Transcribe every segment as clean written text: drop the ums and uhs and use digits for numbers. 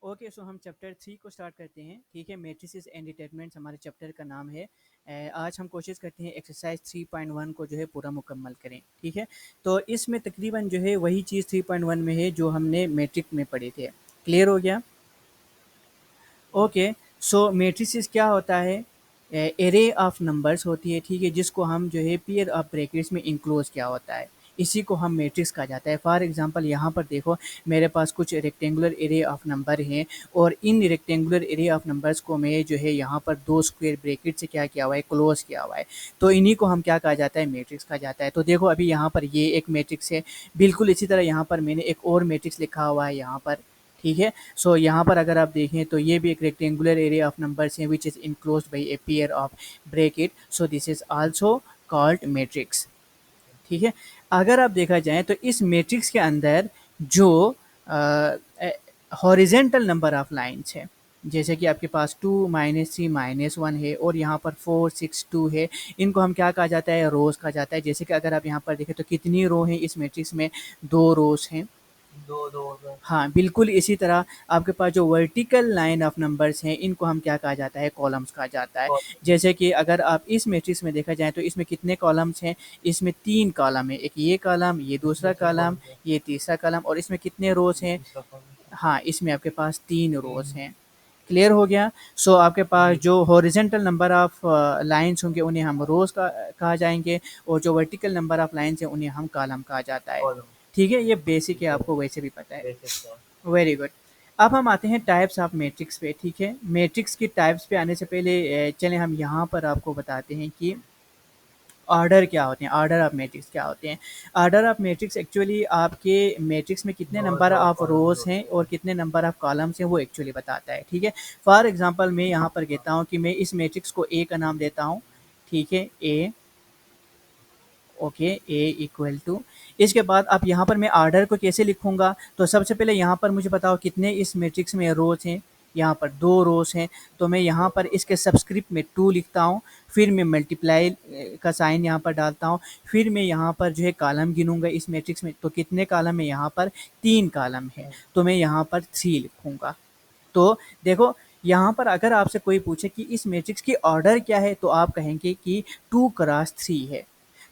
Okay, सो हम chapter 3 को start करते हैं। ठीक है, मैट्रिसेस एंड डिटरमिनेंट्स हमारे चैप्टर का नाम है। आज हम कोशिश करते हैं एक्सरसाइज 3.1 को जो है पूरा मुकम्मल करें। ठीक है, तो इसमें तकरीबन जो है वही चीज़ 3.1 में है जो हमने मैट्रिक में पढ़े थे। क्लियर हो गया? ओके, सो मैट्रिसेस क्या होता है? एरे ऑफ नंबर्स होती है। ठीक है, जिसको हम जो है पेयर ऑफ ब्रैकेट्स में इंक्लोज किया होता है, इसी को हम मैट्रिक्स कहा जाता है। फॉर एग्जांपल यहाँ पर देखो, मेरे पास कुछ रेक्टेंगुलर एरे ऑफ नंबर हैं और इन रेक्टेंगुलर एरे ऑफ नंबर्स को मैं जो है यहाँ पर दो स्क्वायर ब्रैकेट से क्या किया हुआ है, क्लोज किया हुआ है। तो इन्हीं को हम क्या कहा जाता है, मैट्रिक्स कहा जाता है। तो देखो अभी यहाँ पर ये एक मैट्रिक्स है, बिल्कुल इसी तरह यहाँ पर मैंने एक और मैट्रिक्स लिखा हुआ है यहाँ पर। ठीक है, सो यहाँ पर अगर आप देखें तो ये भी एक रेक्टेंगुलर एरिया ऑफ नंबर्स हैं which is enclosed bye a pair of bracket, so this is also called matrix. ठीक है, अगर आप देखा जाए तो इस मैट्रिक्स के अंदर जो हॉरिजेंटल नंबर ऑफ लाइन्स है, जैसे कि आपके पास 2 -3 -1 है और यहाँ पर 4 6 2 है, इनको हम क्या कहा जाता है, रोज कहा जाता है। जैसे कि अगर आप यहाँ पर देखें तो कितनी रो हैं इस मैट्रिक्स में, दो रोज हैं। हाँ, बिल्कुल इसी तरह आपके पास जो वर्टिकल लाइन ऑफ नंबर्स हैं, इनको हम क्या कहा जाता है, कॉलम्स कहा जाता है। जैसे कि अगर आप इस मैट्रिक्स में देखा जाए तो इसमें कितने कॉलम्स हैं, इसमें 3 कॉलम है, एक ये कॉलम, ये दूसरा कॉलम, ये तीसरा कॉलम, और इसमें कितने रोज हैं, हाँ, इसमें आपके पास 3 रोज हैं। क्लियर हो गया? सो आपके पास जो हॉरिजेंटल नंबर ऑफ लाइन्स होंगे उन्हें हम रोज का कहा जाएंगे, और जो वर्टिकल नंबर ऑफ लाइन्स हैं उन्हें हम कॉलम कहा जाता है। ठीक है, ये बेसिक है, आपको वैसे भी पता है। Very good. अब हम आते हैं टाइप्स ऑफ मैट्रिक्स पे। ठीक है, मैट्रिक्स की टाइप्स पे आने से पहले चलें हम यहाँ पर आपको बताते हैं कि ऑर्डर क्या होते हैं, ऑर्डर ऑफ मैट्रिक्स क्या होते हैं। ऑर्डर ऑफ मैट्रिक्स एक्चुअली आपके मैट्रिक्स में कितने नंबर ऑफ रोज हैं और कितने नंबर ऑफ कॉलम्स हैं वो एक्चुअली बताता है। ठीक है, फॉर एग्जांपल मैं यहाँ पर कहता हूँ कि मैं इस मैट्रिक्स को ए का नाम देता हूँ। ठीक है, ए, ओके, ए इक्वल टू, इसके बाद अब यहाँ पर मैं ऑर्डर को कैसे लिखूंगा, तो सबसे पहले यहाँ पर मुझे बताओ कितने इस मैट्रिक्स में रोज हैं, यहाँ पर दो रोज हैं, तो मैं यहाँ पर इसके सबस्क्रिप्ट में 2 लिखता हूँ, फिर मैं मल्टीप्लाई का साइन यहाँ पर डालता हूँ, फिर मैं यहाँ पर जो है कॉलम गिनूंगा इस मैट्रिक्स में, तो कितने कॉलम है यहाँ पर, 3 कॉलम है, तो मैं यहाँ पर 3 लिखूंगा। तो देखो, यहाँ पर अगर आपसे कोई पूछे कि इस मैट्रिक्स की ऑर्डर क्या है, तो आप कहेंगे कि 2 क्रॉस 3 है।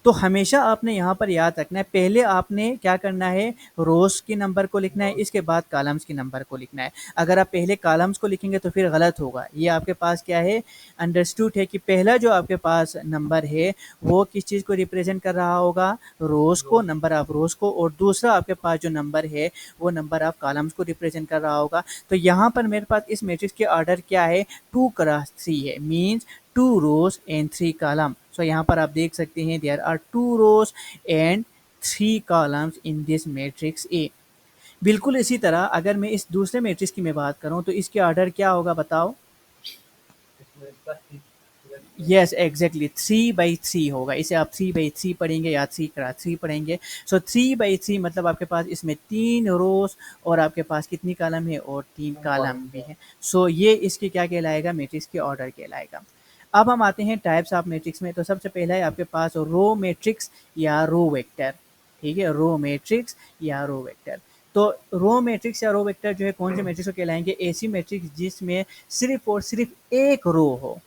तो हमेशा आपने यहाँ पर याद रखना है, पहले आपने क्या करना है, रोज के नंबर को लिखना है, इसके बाद कॉलम्स के नंबर को लिखना है। अगर आप पहले कॉलम्स को लिखेंगे तो फिर गलत होगा। ये आपके पास क्या है, अंडरस्टूड है कि पहला जो आपके पास नंबर है वो किस चीज़ को रिप्रेजेंट कर रहा होगा, रोज को, नंबर ऑफ रोज को, और दूसरा आपके पास जो नंबर है वो नंबर ऑफ कॉलम्स को रिप्रेजेंट कर रहा होगा। तो यहाँ पर मेरे पास इस मैट्रिक्स के ऑर्डर क्या है, 2 क्रॉस 3 है, means 2 rows and 3 column. So यहाँ पर आप देख सकते हैं there are 2 rows and 3 columns in this matrix A. बिल्कुल इसी तरह अगर मैं इस दूसरे मैट्रिक्स की मैं बात करूं तो इसके ऑर्डर क्या होगा, बताओ? यस, एग्जैक्टली 3/3 होगा। इसे आप 3/3 पढ़ेंगे या 3 क्रॉस 3 पढ़ेंगे। सो 3/3 मतलब आपके पास इसमें 3 रोज और आपके पास कितनी कॉलम है, और 3 कॉलम भी है। सो ये इसके क्या कहलाएगा, मैट्रिक्स के ऑर्डर कहलाएगा। अब हम आते हैं टाइप्स ऑफ मैट्रिक्स में। तो सबसे पहला है आपके पास रो मैट्रिक्स या रो वेक्टर। ठीक है, रो मैट्रिक्स या रो वेक्टर। तो रो मैट्रिक्स या रो वेक्टर जो है कौन से मैट्रिक्स को कहलाएंगे, ऐसी मैट्रिक्स जिसमें सिर्फ और सिर्फ एक रो हो।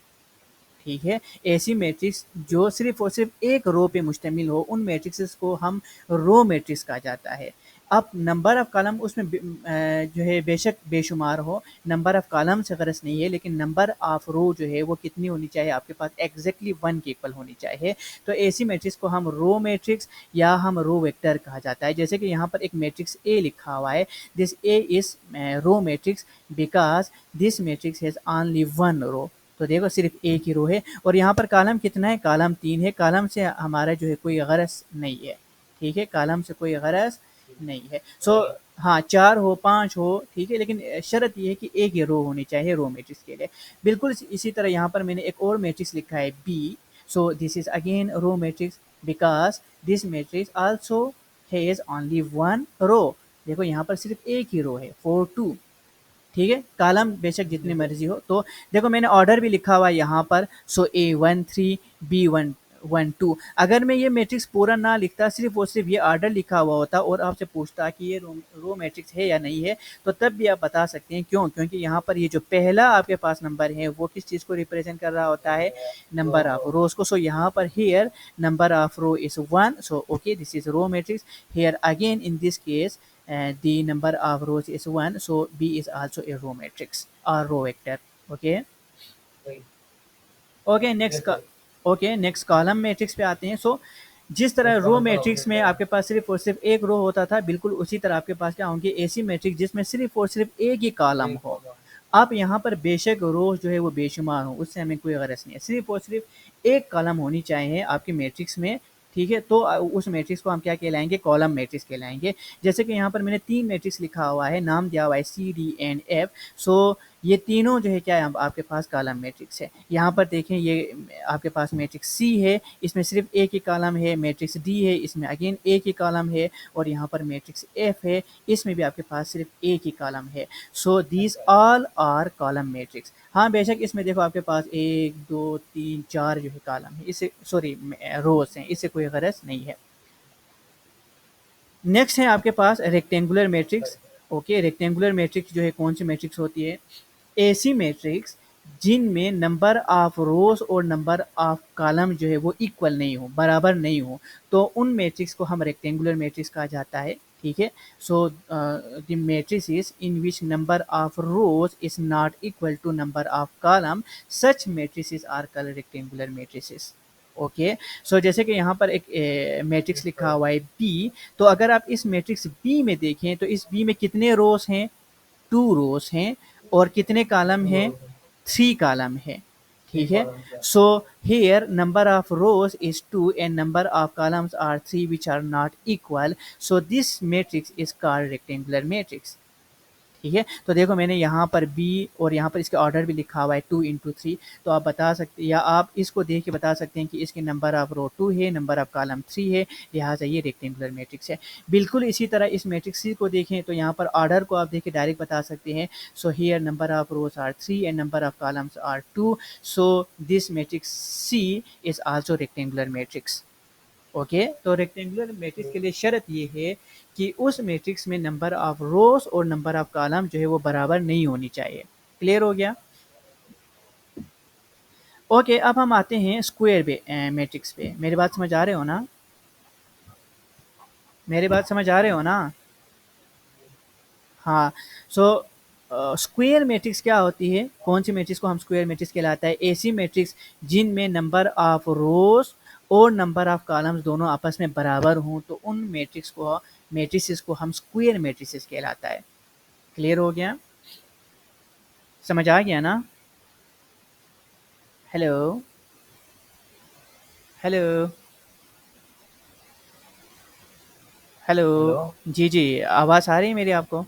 ठीक है, ऐसी मैट्रिक्स जो सिर्फ और सिर्फ एक रो पे मुश्तमिल हो, उन मैट्रिक्स को हम रो मैट्रिक्स कहा जाता है। अब नंबर ऑफ कॉलम उसमें जो है बेशक बेशुमार हो, नंबर ऑफ कॉलम से गरज नहीं है, लेकिन नंबर ऑफ रो जो है वो कितनी होनी चाहिए, आपके पास एग्जैक्टली 1 के इक्वल होनी चाहिए। तो ऐसी मैट्रिक्स को हम रो मैट्रिक्स या हम रो वेक्टर कहा जाता है। जैसे कि यहाँ पर एक मैट्रिक्स ए लिखा हुआ है, this A is row matrix because this matrix has only 1 row. तो देखो सिर्फ एक ही रो है, और यहाँ पर कॉलम कितना है, कॉलम 3 है। कॉलम से हमारा जो है कोई गरज नहीं है। ठीक है, कॉलम से कोई गरज नहीं है। सो हाँ, 4 हो 5 हो, ठीक है, लेकिन शर्त ये है कि एक ही रो होनी चाहिए रो मैट्रिक्स के लिए। बिल्कुल इसी तरह यहाँ पर मैंने एक और मैट्रिक्स लिखा है B, so this is again row matrix because this matrix also has only 1 row. देखो यहाँ पर सिर्फ एक ही रो है, 4 2। ठीक है, कॉलम बेशक जितनी मर्जी हो। तो देखो मैंने ऑर्डर भी लिखा हुआ है यहाँ पर, सो A1 3 B1 1 2। अगर मैं ये मैट्रिक्स पूरा ना लिखता, सिर्फ और सिर्फ ये ऑर्डर लिखा हुआ होता और आपसे पूछता कि ये रो मैट्रिक्स है या नहीं है, तो तब भी आप बता सकते हैं। क्यों? क्योंकि यहाँ पर ये जो पहला आपके पास नंबर है वो किस चीज़ को रिप्रेजेंट कर रहा होता है, नंबर ऑफ रोज को। सो यहाँ पर here number of row is 1, so okay this is row matrix. Here again in this case the number of rows is 1, so B is also a row matrix or row vector. Okay. Okay next का okay next column matrix पे आते हैं। सो जिस तरह row matrix में आपके पास सिर्फ और सिर्फ एक रो होता था, बिल्कुल उसी तरह आपके पास क्या होंगे, ऐसी मैट्रिक्स जिसमें सिर्फ और सिर्फ एक ही कॉलम हो। आप यहाँ पर बेशक रोज जो है वो बेशुमार हो, उससे हमें कोई गरज नहीं है, सिर्फ और सिर्फ एक कॉलम होनी चाहिए आपके मैट्रिक्स में। ठीक है, तो उस मैट्रिक्स को हम क्या कहलाएंगे, कॉलम मैट्रिक्स कहलाएंगे। जैसे कि यहाँ पर मैंने 3 मैट्रिक्स लिखा हुआ है, नाम दिया हुआ है सी डी एंड एफ। सो ये तीनों जो है क्या है, आपके पास कॉलम मैट्रिक्स है। यहाँ पर देखें ये आपके पास मैट्रिक्स सी है, इसमें सिर्फ एक ही कॉलम है। मैट्रिक्स डी है, इसमें अगेन एक ही कॉलम है। और यहाँ पर मैट्रिक्स एफ है, इसमें भी आपके पास सिर्फ एक ही कॉलम है। So these all are column matrix. हाँ बेशक इसमें देखो आपके पास 1 2 3 4 जो है कॉलम है, इससे सॉरी रोज हैं, इससे कोई गरज नहीं है। नेक्स्ट है आपके पास rectangular matrix. Okay, rectangular matrix जो है कौन सी मैट्रिक्स होती है, ऐसी मैट्रिक्स जिनमें नंबर ऑफ रोज और नंबर ऑफ कॉलम जो है वो इक्वल नहीं हो, बराबर नहीं हो, तो उन मैट्रिक्स को हम रेक्टेंगुलर मैट्रिक्स कहा जाता है। ठीक है, so the matrix is in which number of rows is not equal to number of column, such matrices are called rectangular matrices. Okay, so जैसे कि यहाँ पर एक मैट्रिक्स लिखा हुआ है बी, तो अगर आप इस मैट्रिक्स बी में देखें तो इस बी में कितने रोज हैं, 2 रोज हैं। और कितने कॉलम हैं, 3 कॉलम है। ठीक है, so here number of rows is 2 and number of columns are 3 which are not equal, so this matrix is called rectangular matrix. ठीक है, तो देखो मैंने यहाँ पर बी और यहाँ पर इसका ऑर्डर भी लिखा हुआ है 2 इंटू 3। तो आप बता सकते, या आप इसको देख के बता सकते हैं कि इसके नंबर ऑफ रो 2 है, नंबर ऑफ कॉलम 3 है, लिहाजा ये रेक्टेंगुलर मैट्रिक्स है। बिल्कुल इसी तरह इस मैट्रिक्स सी को देखें तो यहाँ पर ऑर्डर को आप देख के डायरेक्ट बता सकते हैं। So here number of rows are 3 and number of columns are 2, so this matrix C is also rectangular matrix. Okay, तो रेक्टेंगुलर मैट्रिक्स के लिए शर्त ये है कि उस मैट्रिक्स में नंबर ऑफ रोज और नंबर ऑफ कॉलम जो है वो बराबर नहीं होनी चाहिए। क्लियर हो गया? ओके, अब हम आते हैं स्क्वायर मैट्रिक्स पे। मेरी बात समझ आ रहे हो ना, मेरी बात समझ आ रहे हो ना? हाँ, सो स्क्वायर मैट्रिक्स क्या होती है, कौन सी मैट्रिक्स को हम स्क्वायर मैट्रिक्स कहलाता है, ऐसी मैट्रिक्स जिनमें नंबर ऑफ रोज और नंबर ऑफ कॉलम्स दोनों आपस में बराबर हों, तो उन मैट्रिक्स को हम स्क्वायर मैट्रिक्स कहलाता है। क्लियर हो गया, समझ आ गया ना? हेलो हेलो हेलो, जी जी, आवाज़ आ रही है मेरी आपको?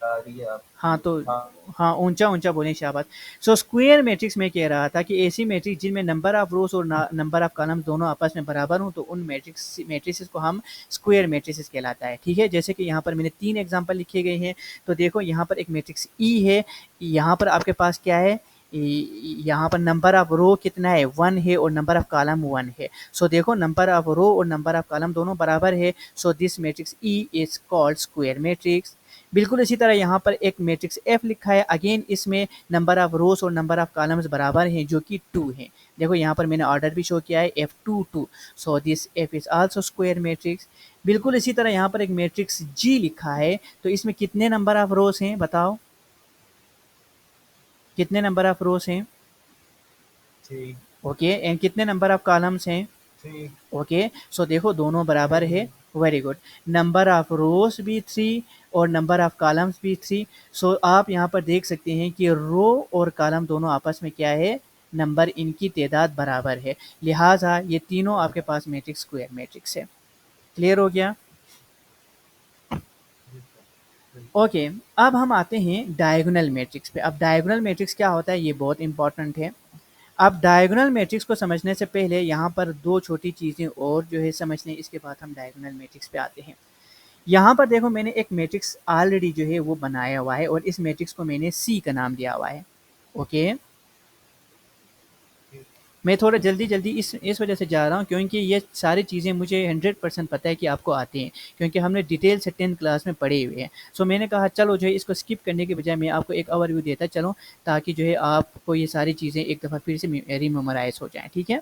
आ रही है आप। हाँ तो हाँ। हाँ, ऊंचा ऊंचा बोलें शाबाश। सो स्क्वायर मैट्रिक्स में कह रहा था कि ऐसी मैट्रिक्स जिनमें नंबर ऑफ रोज और नंबर ऑफ कॉलम दोनों आपस में बराबर हों, तो उन मैट्रिक्स को हम स्क्वायर मैट्रिक्स कहलाता है। ठीक है, जैसे कि यहाँ पर मैंने 3 एग्जांपल लिखे गए हैं। तो देखो यहाँ पर एक मैट्रिक्स ई है, यहाँ पर आपके पास क्या है, यहाँ पर नंबर ऑफ रो कितना है, 1 है, और नंबर ऑफ कॉलम 1 है। सो देखो नंबर ऑफ रो और नंबर ऑफ कॉलम दोनों बराबर है, सो this matrix E is called square matrix. बिल्कुल इसी तरह यहाँ पर एक मैट्रिक्स एफ लिखा है, अगेन इसमें नंबर ऑफ रोज और नंबर ऑफ कॉलम्स बराबर हैं जो कि 2 हैं। देखो यहाँ पर मैंने ऑर्डर भी शो किया है F2 2, so this F is also square matrix. बिल्कुल इसी तरह यहाँ पर एक मैट्रिक्स G लिखा है, तो इसमें कितने नंबर ऑफ रोज हैं बताओ, कितने नंबर ऑफ रोज हैं? ठीक। ओके, एंड कितने नंबर ऑफ कॉलम्स हैं? ठीक। ओके, सो देखो दोनों बराबर है। वेरी गुड, नंबर ऑफ रोज भी 3 और नंबर ऑफ कॉलम्स भी 3। सो आप यहाँ पर देख सकते हैं कि रो और कॉलम दोनों आपस में क्या है, नंबर इनकी तादाद बराबर है, लिहाजा ये तीनों आपके पास मैट्रिक्स स्क्वायर मैट्रिक्स है। क्लियर हो गया? ओके, अब हम आते हैं डायगोनल मैट्रिक्स पे। अब डायगोनल मैट्रिक्स क्या होता है, ये बहुत इंपॉर्टेंट है। अब डायगोनल मैट्रिक्स को समझने से पहले यहाँ पर 2 छोटी चीज़ें और जो है समझ लें, इसके बाद हम डायगोनल मैट्रिक्स पे आते हैं। यहाँ पर देखो मैंने एक मैट्रिक्स ऑलरेडी जो है वो बनाया हुआ है, और इस मैट्रिक्स को मैंने सी का नाम दिया हुआ है। ओके, मैं थोड़ा जल्दी-जल्दी इस वजह से जा रहा हूँ क्योंकि ये सारी चीज़ें मुझे 100% पता है कि आपको आती हैं, क्योंकि हमने डिटेल से 10th क्लास में पढ़े हुए हैं। सो मैंने कहा चलो जो है इसको स्किप करने के बजाय मैं आपको एक ओवरव्यू देता चलूँ, ताकि जो है आपको ये सारी चीज़ें एक दफ़ा फिर से रिमेमोराइज़ हो जाएँ, ठीक है?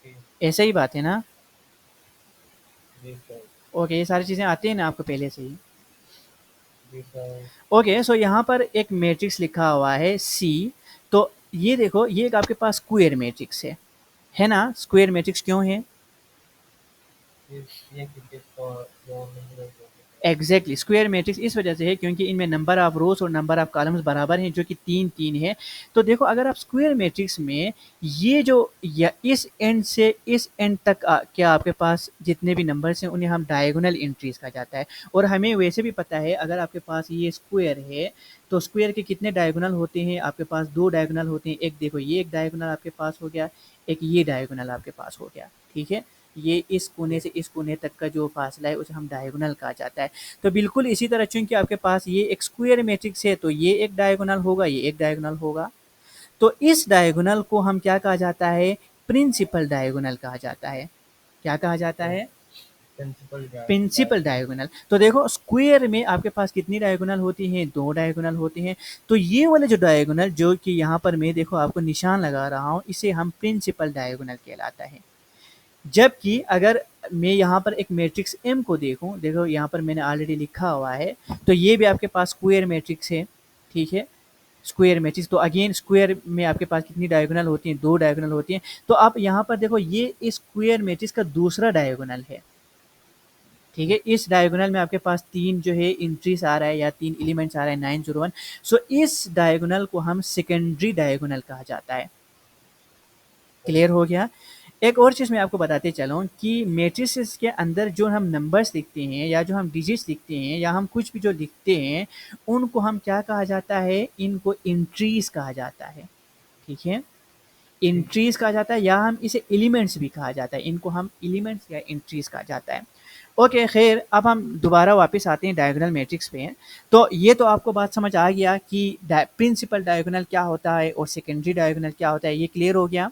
जी। ऐसा ही बात है ना? जी सर। ओके, ये सारी चीज़ें आती हैं ना आपको पहले से ही? जी सर। ओके, सो यहाँ पर एक मैट्रिक्स लिखा हुआ है सी, तो ये देखो ये एक आपके पास स्क्वायर मैट्रिक्स है ना? स्क्वायर मैट्रिक्स क्यों है? ये क्रिकेट का जो नहीं रहते एग्जैक्टली स्क्वायर मैट्रिक्स इस वजह से है क्योंकि इनमें नंबर ऑफ रोज और नंबर ऑफ कॉलम्स बराबर हैं, जो कि 3-3 है। तो देखो अगर आप स्क्वायर मैट्रिक्स में ये जो या इस एंड से इस एंड तक क्या आपके पास जितने भी नंबर्स हैं उन्हें हम डायगोनल एंट्रीज कहा जाता है। और हमें वैसे भी पता है अगर आपके पास ये स्क्वायर है तो स्क्वायर के कितने डायगोनल होते हैं? आपके पास 2 डायगोनल होते हैं। एक देखो ये एक डायगोनल आपके पास हो गया, एक ये डायगोनल आपके पास हो गया, ठीक है? ये इस कोने थे। से इस कोने तक का जो फासला है उसे हम डायगोनल कहा जाता है। तो बिल्कुल इसी तरह चूंकि आपके पास ये एक स्क्वायर मैट्रिक्स है तो ये एक डायगोनल होगा, ये एक डायगोनल होगा। तो इस डायगोनल को हम क्या कहा जाता है? प्रिंसिपल डायगोनल कहा जाता है। क्या कहा जाता है? Principal principal diagonal. डायगोनल। तो देखो स्क्वायर में आपके पास कितनी डायगोनल होती हैं? 2 डायगोनल होते हैं। तो ये वाले जो डायगोनल जो कि यहाँ पर मैं देखो आपको निशान लगा रहा हूँ, इसे हम प्रिंसिपल डायगोनल कहलाता है। जबकि अगर मैं यहाँ पर एक मैट्रिक्स एम को देखूं, देखो यहाँ पर मैंने ऑलरेडी लिखा हुआ है, तो ये भी आपके पास स्क्वायर मैट्रिक्स है, ठीक है? स्क्वायर मैट्रिक्स तो अगेन स्क्वायर में आपके पास कितनी डायगोनल होती हैं? 2 डायगोनल होती हैं। तो आप यहाँ पर देखो ये इस स्क्वायर मैट्रिक्स का दूसरा डायगोनल है, ठीक है? इस डायगोनल में आपके पास 3 जो है एंट्रीज आ रहा है या 3 एलिमेंट्स आ रहा है 901। सो इस डायगोनल को हम सेकेंडरी डायगोनल कहा जाता है। क्लियर हो गया? एक और चीज़ मैं आपको बताते चलूँ कि मैट्रिसेस के अंदर जो हम नंबर्स लिखते हैं या जो हम डिजिट्स लिखते हैं या हम कुछ भी जो लिखते हैं, उनको हम क्या कहा जाता है? इनको एंट्रीज़ कहा जाता है, ठीक है? एंट्रीज़ कहा जाता है या हम इसे एलिमेंट्स भी कहा जाता है। इनको हम एलिमेंट्स या एंट्रीज़ कहा जाता है। ओके, ख़ैर अब हम दोबारा वापस आते हैं डायगोनल मैट्रिक्स पे। तो ये तो आपको बात समझ आ गया कि प्रिंसिपल डायगोनल क्या होता है और सेकेंडरी डायगोनल क्या होता है, ये क्लियर हो गया?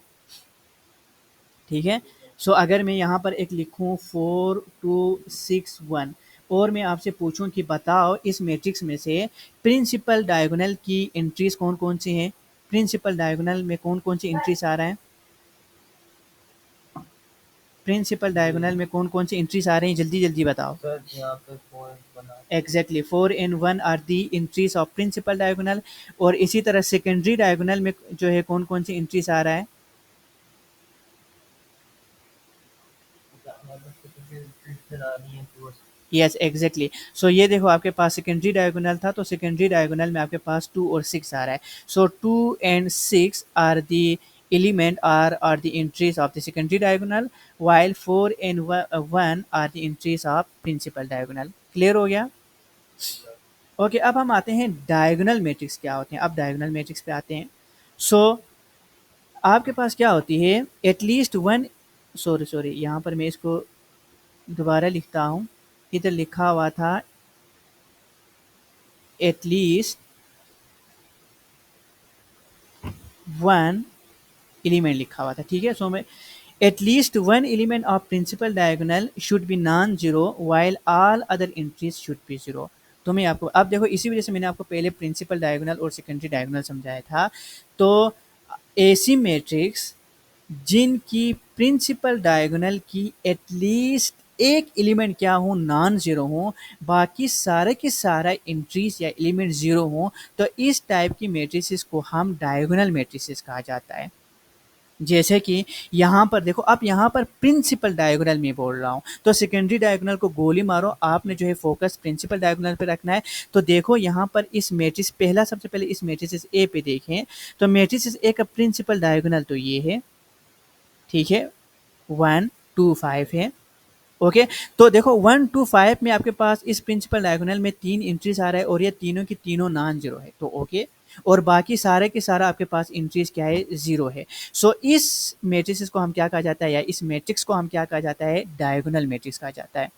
ठीक है? सो अगर मैं यहाँ पर एक लिखूँ 4 2 6 1 और मैं आपसे पूछूँ कि बताओ इस मैट्रिक्स में से प्रिंसिपल डायगोनल की एंट्रीज कौन-कौन सी हैं? प्रिंसिपल डायगोनल में कौन-कौन सी एंट्रीज आ रहा है? प्रिंसिपल जी डायगोनल में कौन-कौन सी एंट्रीज आ रही हैं? जल्दी-जल्दी बताओ। सर, यहाँ पे पॉइंट बना। Exactly 4 and 1 are the entries of principal diagonal. और इसी तरह सेकेंडरी डायगोनल में जो है कौन-कौन सी एंट्रीज आ रहा है? मतलब किसी फिर आनी है तो यस एग्जैक्टली। सो ये देखो आपके पास सेकेंडरी डायगोनल था, तो सेकेंडरी डायगोनल में आपके पास 2 और 6 आ रहा है। So 2 and 6 are the element are the entries of the secondary diagonal, while 4 and 1 are the entries of principal diagonal. Clear हो गया? ओके, अब हम आते हैं डायगोनल मैट्रिक्स क्या होते हैं। अब डायगोनल मैट्रिक्स पे आते हैं। सो आपके पास क्या होती है? एटलीस्ट वन, सॉरी यहाँ पर मैं इसको दोबारा लिखता हूँ। इधर लिखा हुआ था एटलीस्ट वन एलिमेंट लिखा हुआ था, ठीक है? सो मैं at least one element of principal diagonal should be non zero while all other entries should be zero. तो मैं आपको अब देखो इसी वजह से मैंने आपको पहले प्रिंसिपल डायगोनल और सेकेंडरी डायगोनल समझाया था। तो ऐसी मैट्रिक्स जिनकी प्रिंसिपल डायगोनल की एटलीस्ट एक एलिमेंट क्या हो? नॉन जीरो हो, बाकी सारे के सारा एंट्रीज या एलिमेंट जीरो हो, तो इस टाइप की मैट्रिसेस को हम डायगोनल मैट्रिसेस कहा जाता है। जैसे कि यहाँ पर देखो, अब यहाँ पर प्रिंसिपल डायगोनल में बोल रहा हूँ, तो सेकेंडरी डायगोनल को गोली मारो, आपने जो है फोकस प्रिंसिपल डायगोनल पे रखना है। तो देखो यहाँ पर इस मैट्रिक्स पहला सबसे पहले इस मैट्रिक्स ए पे देखें, तो मैट्रिक्स ए का प्रिंसिपल डायगोनल तो ये है, ठीक है? 1 2 5 है। ओके, तो देखो 1 2 5 में आपके पास इस प्रिंसिपल डायगोनल में 3 एंट्रीज आ रहा है और ये तीनों की तीनों नॉन जीरो है, तो ओके। और बाकी सारे के सारा आपके पास एंट्रीज क्या है? जीरो है। सो इस मैट्रिक्स को हम क्या कहा जाता है या इस मैट्रिक्स को हम क्या कहा जाता है? डायगोनल मैट्रिक्स कहा जाता है।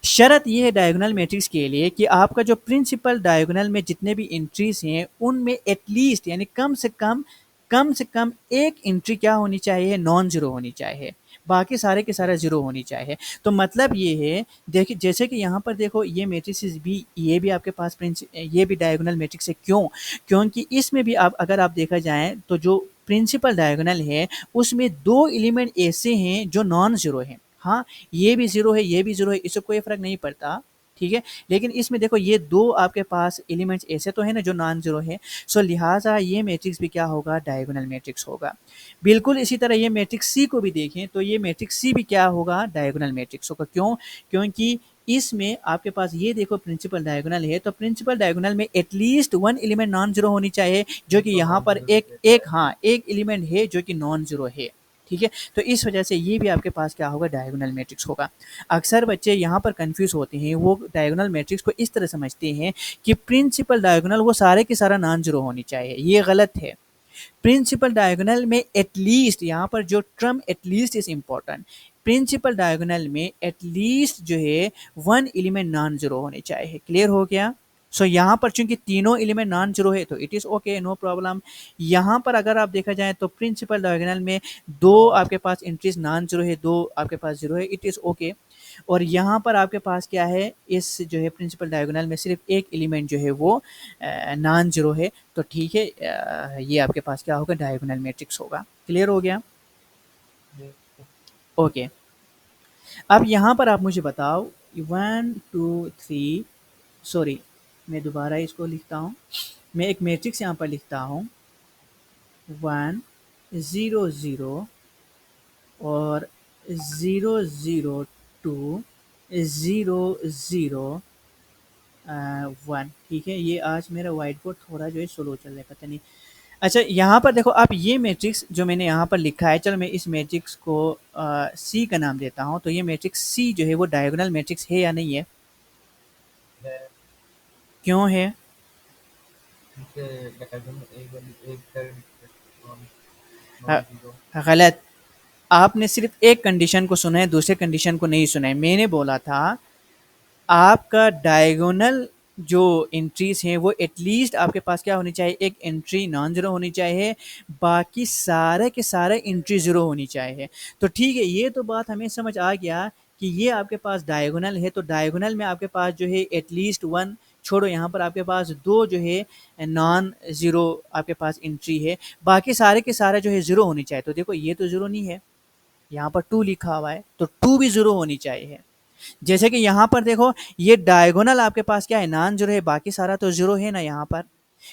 शर्त ये है डायगोनल मैट्रिक्स के लिए कि आपका जो प्रिंसिपल डायगोनल में जितने भी एंट्रीज हैं उनमें एटलीस्ट यानी कम से कम कम से कम एक एंट्री क्या होनी चाहिए, नॉन जीरो होनी चाहिए, बाकी सारे के सारे जीरो होनी चाहिए। तो मतलब ये है, देखिए जैसे कि यहाँ पर देखो ये मैट्रिसेस भी, ये भी आपके पास ये भी डायगोनल मैट्रिक्स है। क्यों? क्योंकि इसमें भी आप अगर आप देखा जाए तो जो प्रिंसिपल डायगोनल है उसमें दो एलिमेंट ऐसे हैं जो नॉन जीरो हैं। हाँ, ये भी जीरो है, ये भी जीरो है, इससे कोई फर्क नहीं पड़ता, ठीक है। लेकिन इसमें देखो ये दो आपके पास एलिमेंट्स ऐसे तो है ना जो नॉन जीरो है, सो लिहाजा ये मैट्रिक्स भी क्या होगा, डायगोनल मैट्रिक्स होगा। बिल्कुल इसी तरह ये मैट्रिक्स सी को भी देखें तो ये मैट्रिक्स सी भी क्या होगा, डायगोनल मैट्रिक्स होगा। क्यों? क्योंकि इसमें आपके पास ये देखो प्रिंसिपल डायगोनल है, तो प्रिंसिपल डायगोनल में at least one element non zero होनी चाहिए, जो कि तो यहाँ नॉन पर जीरो एक देता एक है। हाँ एक एलिमेंट है जो कि नॉन जीरो है, ठीक है। तो इस वजह से ये भी आपके पास क्या होगा, डायगोनल मैट्रिक्स होगा। अक्सर बच्चे यहाँ पर कंफ्यूज होते हैं, वो डायगोनल मैट्रिक्स को इस तरह समझते हैं कि प्रिंसिपल डायगोनल वो सारे के सारा नॉन जीरो होनी चाहिए, ये गलत है। प्रिंसिपल डायगोनल में एटलीस्ट, यहाँ पर जो term at least is important, principal diagonal में एटलीस्ट जो है वन एलिमेंट नॉन जीरो होने चाहिए। क्लियर हो गया? सो यहाँ पर चूंकि तीनों एलिमेंट नॉन जीरो है तो it is okay, no problem. यहाँ पर अगर आप देखा जाए तो प्रिंसिपल डायगोनल में दो आपके पास एंट्रीज नॉन जीरो है, दो आपके पास जीरो है, इट इज ओके। और यहाँ पर आपके पास क्या है, इस जो है प्रिंसिपल डायगोनल में सिर्फ एक एलिमेंट जो है वो नॉन जीरो है, तो ठीक है, ये आपके पास क्या होगा, डायगोनल मैट्रिक्स होगा। क्लियर हो गया? ये ओके। अब यहाँ पर आप मुझे बताओ, वन टू थ्री, सॉरी मैं दोबारा इसको लिखता हूँ, मैं एक मैट्रिक्स यहाँ पर लिखता हूँ, वन ज़ीरो ज़ीरो और zero zero two, zero zero one, ठीक है। ये आज मेरा व्हाइट बोर्ड थोड़ा जो है स्लो चल रहा है, पता नहीं। अच्छा यहाँ पर देखो, आप ये मैट्रिक्स जो मैंने यहाँ पर लिखा है, चलो मैं इस मैट्रिक्स को सी का नाम देता हूँ, तो ये मैट्रिक्स सी जो है वो डायगोनल मैट्रिक्स है या नहीं है? है। क्यों है? इसे डायगोनल एक साइड नॉन अ, नॉन जीरो। गलत। आपने सिर्फ एक कंडीशन को सुना है, दूसरे कंडीशन को नहीं सुना है। मैंने बोला था आपका डायगोनल जो एंट्रीज हैं वो एटलीस्ट आपके पास क्या होनी चाहिए, एक एंट्री नॉन जीरो होनी चाहिए, बाकी सारे के सारे एंट्री जीरो होनी चाहिए। तो ठीक है, ये तो बात हमें समझ आ गया कि ये आपके पास डायगोनल है, तो डायगोनल में आपके पास जो है एटलीस्ट वन, छोड़ो यहाँ पर आपके पास दो जो है नॉन जीरो आपके पास एंट्री है, बाकी सारे के सारे जो है जीरो होनी चाहिए। तो देखो ये तो जीरो नहीं है, यहाँ पर टू लिखा हुआ है, तो टू भी जीरो होनी चाहिए। जैसे कि यहाँ पर देखो, ये डायगोनल आपके पास क्या है, नॉन जीरो है, बाकी सारा तो जीरो है ना।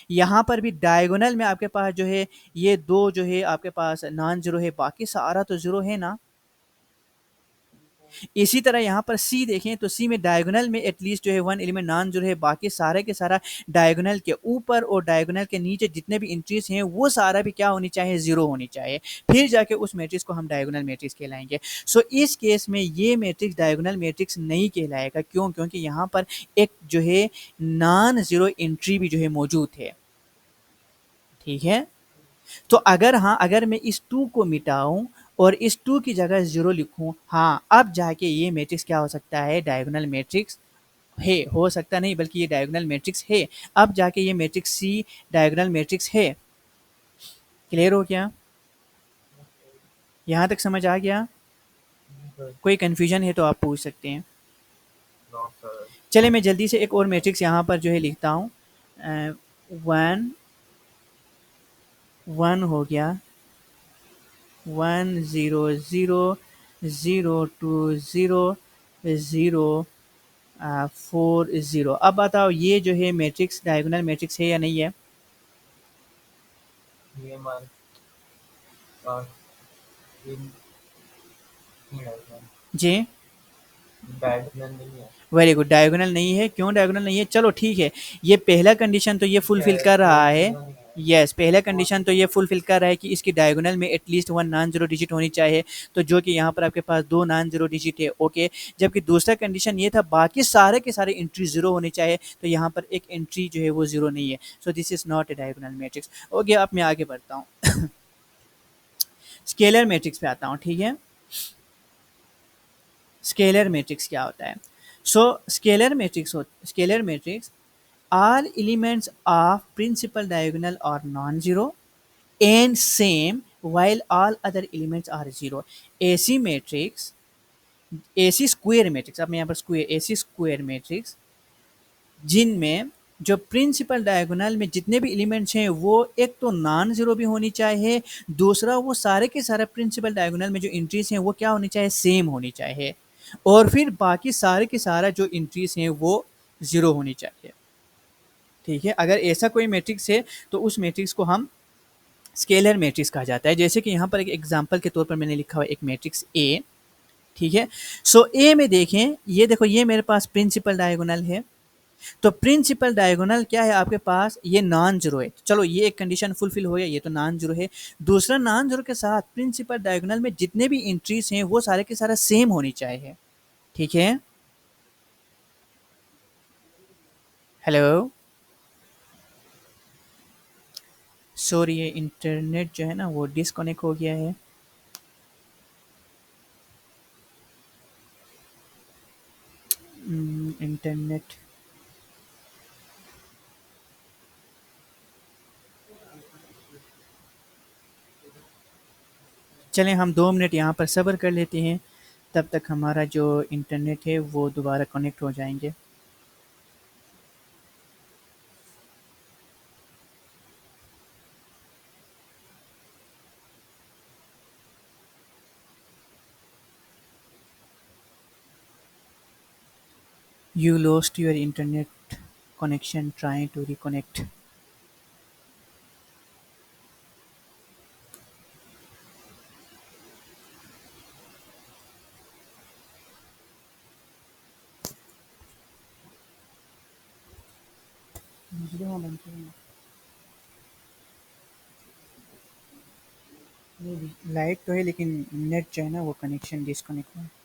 यहाँ पर भी डायगोनल में आपके पास जो है ये दो जो है आपके पास नॉन जीरो है, बाकी सारा तो जीरो है ना। इसी तरह यहाँ पर सी देखें तो सी में डायगोनल में एटलीस्ट जो है वन एलिमेंट नॉन जीरो है, बाकी सारे के सारा डायगोनल के ऊपर और डायगोनल के नीचे जितने भी एंट्रीज हैं वो सारा भी क्या होनी चाहिए, जीरो होनी चाहिए। फिर जाके उस मैट्रिक्स को हम डायगोनल मैट्रिक्स कहलाएंगे। सो इस केस में ये मैट्रिक्स डायगोनल मैट्रिक्स नहीं कहलाएगा। क्यों? क्योंकि यहाँ पर एक जो है नॉन जीरो एंट्री भी जो है मौजूद है, ठीक है। तो अगर हाँ, अगर मैं इस टू को मिटाऊं और इस टू की जगह जीरो लिखूं, हाँ अब जाके ये मैट्रिक्स क्या हो सकता है, डायगोनल मैट्रिक्स है। हो सकता नहीं बल्कि ये डायगोनल मैट्रिक्स है। अब जाके ये मैट्रिक्स सी डायगोनल मैट्रिक्स है। क्लियर हो गया? यहाँ तक समझ आ गया? कोई कंफ्यूजन है तो आप पूछ सकते हैं। Non sir. चले मैं जल्दी से एक और मैट्रिक्स यहाँ पर जो है लिखता हूँ, वन वन हो गया, one zero zero, zero two zero, zero four zero. अब बताओ ये जो है मैट्रिक्स डायगोनल मैट्रिक्स है या नहीं है? ये मान पास इन डायगोनल। जी, डायगोनल नहीं है। वेरी गुड, डायगोनल नहीं है। क्यों डायगोनल नहीं है? चलो ठीक है, ये पहला कंडीशन तो ये क्या फुलफिल है, कर रहा फोर है। जीरो नहीं है। यस, पहला फोर कंडीशन तो ये फुलफिल कर रहा है कि इसकी डायगोनल में at least one non zero digit होनी चाहिए, तो जो कि यहाँ पर आपके पास दो नॉन जीरो डिजिट है, ओके। जबकि दूसरा कंडीशन ये था बाकी सारे के सारे एंट्री जीरो होने चाहिए, तो यहाँ पर एक एंट्री जो है वो जीरो नहीं है, सो this is not a diagonal matrix. Okay, अब मैं आगे बढ़ता हूँ। स्केलर मैट्रिक्स पे आता हूँ, ठीक है। स्केलर मैट्रिक्स क्या होता है? So scalar matrix, all elements of principal diagonal are non-zero and same while all other elements are zero. AC matrix, AC square matrix, अब मैं यहाँ पर स्क्वायर, AC स्क्वायर मैट्रिक्स जिनमें जो प्रिंसिपल डायगोनल में जितने भी एलिमेंट्स हैं वो एक तो नॉन जीरो भी होनी चाहिए, दूसरा वो सारे के सारे प्रिंसिपल डायगोनल में जो एंट्रीज हैं वो क्या होनी चाहिए, सेम होनी चाहिए, और फिर बाकी सारे के सारा जो एंट्रीज हैं वो जीरो होनी चाहिए। ठीक है, अगर ऐसा कोई मैट्रिक्स है तो उस मैट्रिक्स को हम स्केलर मैट्रिक्स कहा जाता है। जैसे कि यहाँ पर एक एग्जांपल के तौर पर मैंने लिखा हुआ एक मैट्रिक्स ए। ठीक है, सो ए में देखें, ये देखो ये मेरे पास प्रिंसिपल डायगोनल है, तो प्रिंसिपल डायगोनल क्या है आपके पास, ये नॉन जीरो है। चलो ये एक कंडीशन फुलफिल हो गया, ये तो नॉन जीरो है। दूसरा, नॉन जीरो के साथ प्रिंसिपल डायगोनल में जितने भी एंट्रीज हैं वो सारे के सारा सेम होनी चाहिए। ठीक है, हेलो, सॉरी ये इंटरनेट जो है ना वो डिस्कनेक्ट हो गया है। इंटरनेट, चलें हम 2 मिनट यहाँ पर सब्र कर लेते हैं, तब तक हमारा जो इंटरनेट है वो दोबारा कनेक्ट हो जाएंगे। You lost your internet connection trying to reconnect. Light तो है लेकिन नेट जो है ना वो कनेक्शन डिस्कनेक्ट हुआ है।